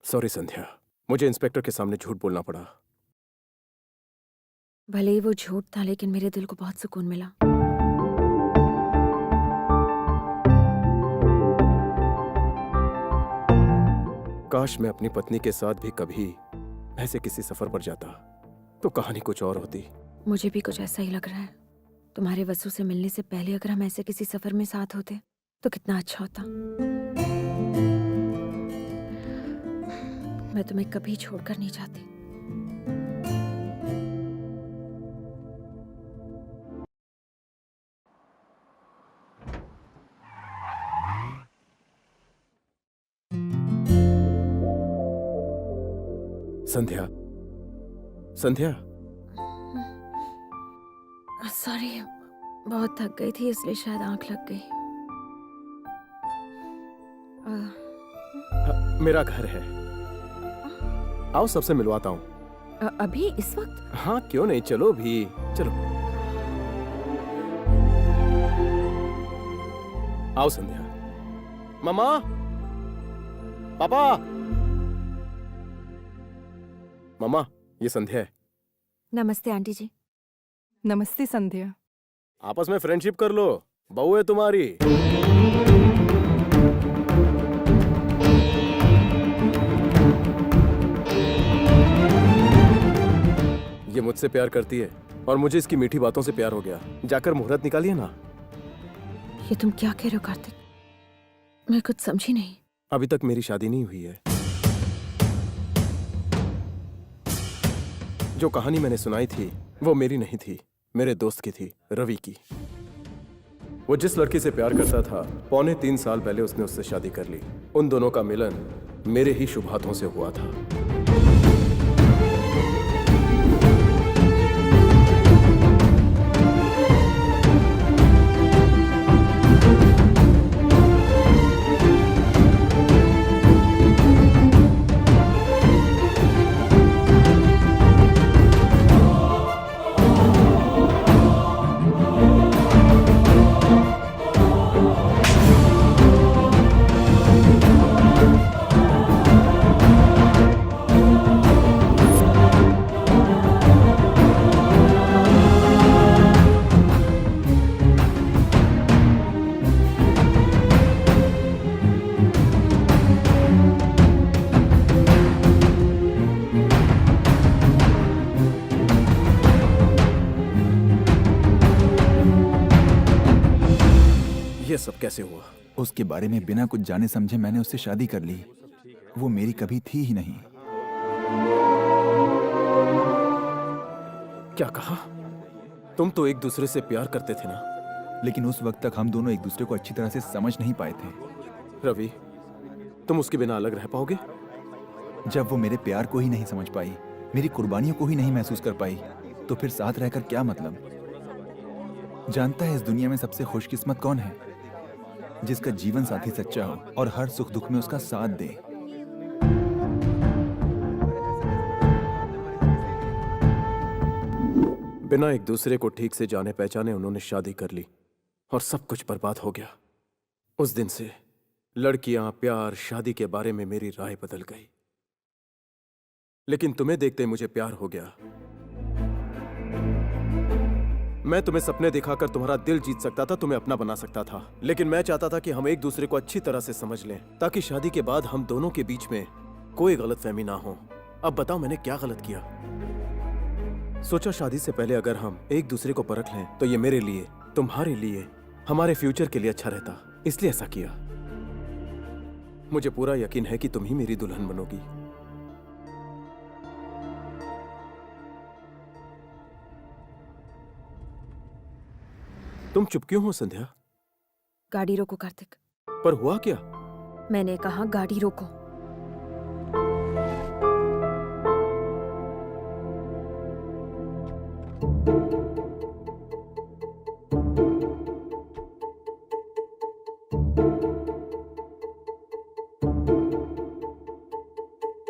Sorry संध्या, मुझे inspector के सामने झूठ बोलना पड़ा। भले ही वो झूठ था, लेकिन मेरे दिल को बहुत सुकून मिला। काश मैं अपनी पत्नी के साथ भी कभी ऐसे किसी सफर पर जाता तो कहानी कुछ और होती। मुझे भी कुछ ऐसा ही लग रहा है। तुम्हारे वसु से मिलने से पहले अगर हम ऐसे किसी सफर में साथ होते तो कितना अच्छा होता। मैं तुम्हें कभी छोड़कर नहीं चाहती। संध्या, संध्या, सॉरी, बहुत थक गई थी इसलिए शायद आंख लग गई। मेरा घर है, आओ सबसे मिलवाता हूँ। अभी इस वक्त? हाँ क्यों नहीं, चलो भी चलो। आओ संध्या। मामा, पापा। मामा, ये संध्या है। नमस्ते आंटी जी। नमस्ते संध्या। आपस में फ्रेंडशिप कर लो, बहू है तुम्हारी। ये मुझसे प्यार करती है और मुझे इसकी मीठी बातों से प्यार हो गया। जाकर मुहूर्त निकालिए ना। ये तुम क्या कह रहे हो कार्तिक? मैं कुछ समझी नहीं। अभी तक मेरी शादी नहीं हुई है। जो कहानी मैंने सुनाई थी वो मेरी नहीं थी, मेरे दोस्त की थी, रवि की। वो जिस लड़की से प्यार करता था, 3.25 साल पहले उसने उससे शादी कर ली। उन दोनों का मिलन मेरे ही शुभ हाथों से हुआ था। ये सब कैसे हुआ? उसके बारे में बिना कुछ जाने समझे मैंने उससे शादी कर ली। वो मेरी कभी थी ही नहीं। क्या कहा? तुम तो एक दूसरे से प्यार करते थे ना? लेकिन उस वक्त तक हम दोनों एक दूसरे को अच्छी तरह से समझ नहीं पाए थे। रवि, तुम उसके बिना अलग रह पाओगे? जब वो मेरे प्यार को ही नहीं समझ पाई, मेरी कुर्बानियों को ही नहीं महसूस कर पाई, तो फिर साथ रहकर क्या मतलब? जानता है इस दुनिया में सबसे खुशकिस्मत कौन है? जिसका जीवन साथी सच्चा हो और हर सुख दुख में उसका साथ दे। बिना एक दूसरे को ठीक से जाने पहचाने उन्होंने शादी कर ली और सब कुछ बर्बाद हो गया। उस दिन से लड़कियां, प्यार, शादी के बारे में मेरी राय बदल गई। लेकिन तुम्हें देखते मुझे प्यार हो गया। मैं तुम्हें सपने दिखाकर तुम्हारा दिल जीत सकता था, तुम्हें अपना बना सकता था। लेकिन मैं चाहता था कि हम एक दूसरे को अच्छी तरह से समझ लें, ताकि शादी के बाद हम दोनों के बीच में कोई गलतफहमी ना हो। अब बताओ मैंने क्या गलत किया? सोचा शादी से पहले अगर हम एक दूसरे को परख लें तो ये मेरे लिए, तुम्हारे लिए, हमारे फ्यूचर के लिए अच्छा रहता, इसलिए ऐसा किया। मुझे पूरा यकीन है कि तुम ही मेरी दुल्हन बनोगी। तुम चुप क्यों हो संध्या? गाड़ी रोको कार्तिक। पर हुआ क्या? मैंने कहा गाड़ी रोको।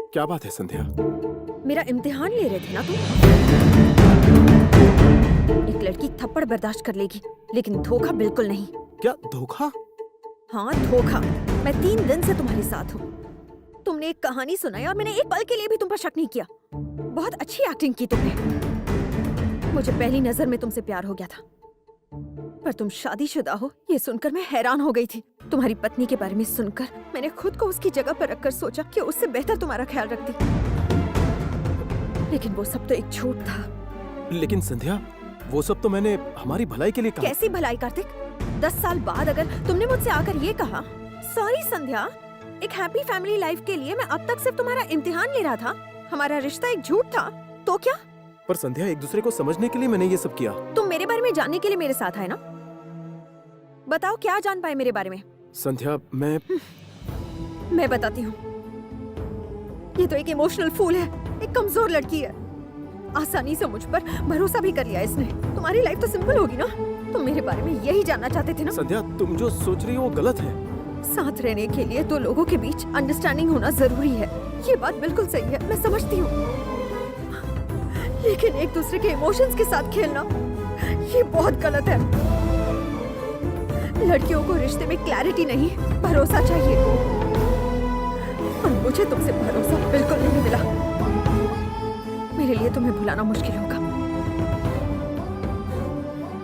क्या बात है संध्या? मेरा इम्तिहान ले रहे थे ना तुम? एक लड़की थप्पड़ बर्दाश्त कर लेगी, लेकिन धोखा बिल्कुल नहीं। क्या धोखा? हाँ धोखा। मैं 3 दिन से तुम्हारे साथ हूँ। तुमने एक कहानी सुनाई और मैंने एक पल के लिए भी तुम पर शक नहीं किया। बहुत अच्छी एक्टिंग की तुमने। मुझे पहली नजर में तुमसे प्यार हो गया था, पर तुम शादीशुदा हो ये सुनकर मैं हैरान हो गई थी। तुम्हारी पत्नी के बारे में सुनकर मैंने खुद को उसकी जगह पर रखकर सोचा कि उससे बेहतर तुम्हारा ख्याल रखती, लेकिन वो सब तो एक झूठ था। लेकिन संध्या, वो सब तो मैंने हमारी भलाई के लिए कहा। कैसी भलाई कार्तिक? 10 साल बाद अगर तुमने मुझसे आकर ये कहा, सॉरी संध्या, एक हैप्पी फैमिली लाइफ के लिए मैं अब तक सिर्फ तुम्हारा इम्तिहान ले रहा था, हमारा रिश्ता एक झूठ था, तो क्या? पर संध्या, एक दूसरे को समझने के लिए मैंने ये सब किया। तुम मेरे बारे में जानने के लिए मेरे साथ आए ना? बताओ क्या जान पाए मेरे बारे में? संध्या, मैं बताती हूँ। ये तो एक इमोशनल फूल है, एक कमजोर लड़की है। आसानी से मुझ पर भरोसा भी कर लिया इसने। तुम्हारी लाइफ तो सिंपल होगी ना? तुम मेरे बारे में यही जानना चाहते थे ना? संध्या, तुम जो सोच रही हो वो गलत है। साथ रहने के लिए दो लोगों के बीच अंडरस्टैंडिंग होना जरूरी है, ये बात बिल्कुल सही है, मैं समझती हूँ। लेकिन एक दूसरे के इमोशंस के साथ खेलना ये बहुत गलत है। लड़कियों को रिश्ते में क्लैरिटी नहीं, भरोसा चाहिए, और मुझे तुमसे भरोसा बिल्कुल नहीं मिला। मेरे लिए तुम्हें भुलाना मुश्किल होगा,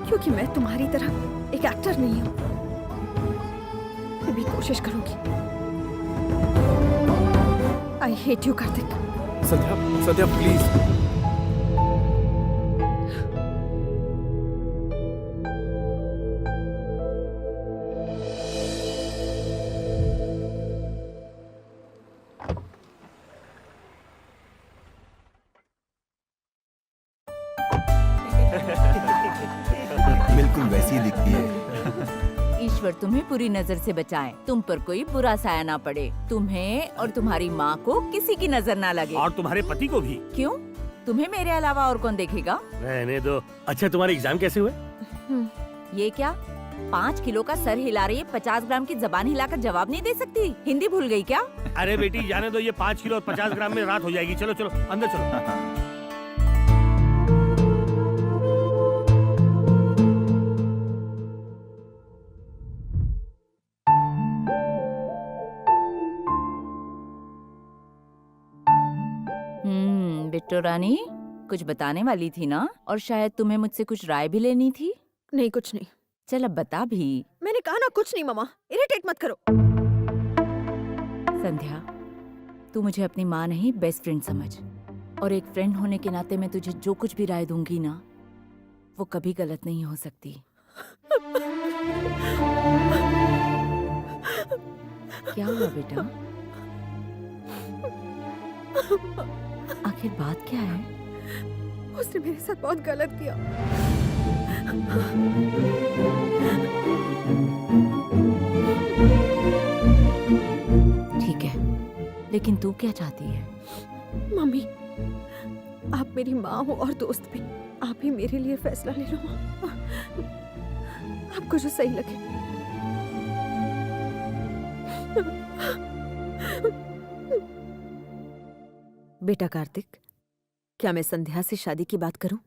क्योंकि मैं तुम्हारी तरह एक एक्टर नहीं हूँ। मैं भी कोशिश करूंगी। I hate you Kartik. Sandhya, Sandhya please. बिल्कुल वैसी ही दिखती है। ईश्वर तुम्हें बुरी नजर से बचाए, तुम पर कोई बुरा साया ना पड़े, तुम्हें और तुम्हारी माँ को किसी की नजर ना लगे। और तुम्हारे पति को भी। क्यों? तुम्हें मेरे अलावा और कौन देखेगा? रहने दो। अच्छा, तुम्हारे एग्जाम कैसे हुए? ये क्या 5 किलो का सर हिला रही है, 50 ग्राम की जबान हिलाकर जवाब नहीं दे सकती? हिंदी भूल गई क्या? अरे बेटी जाने दो, ये 5 किलो और 50 ग्राम में रात हो जाएगी। चलो चलो अंदर चलो। बिट्टू रानी, कुछ बताने वाली थी ना? और शायद तुम्हें मुझसे कुछ राय भी लेनी थी। नहीं, कुछ नहीं। चल अब बता भी। मैंने कहा ना कुछ नहीं। मम्मा, इरिटेट मत करो। संध्या, तू मुझे अपनी माँ नहीं बेस्ट फ्रेंड समझ, और एक फ्रेंड होने के नाते मैं तुझे जो कुछ भी राय दूंगी ना, वो कभी गलत नहीं हो सकती। क्या हुआ बेटा? आखिर बात क्या है? उसने मेरे साथ बहुत गलत किया। ठीक है, लेकिन तू क्या चाहती है? मम्मी, आप मेरी माँ हो और दोस्त भी। आप ही मेरे लिए फैसला ले लो माँ। आपको जो सही लगे। बेटा कार्तिक, क्या मैं संध्या से शादी की बात करूं?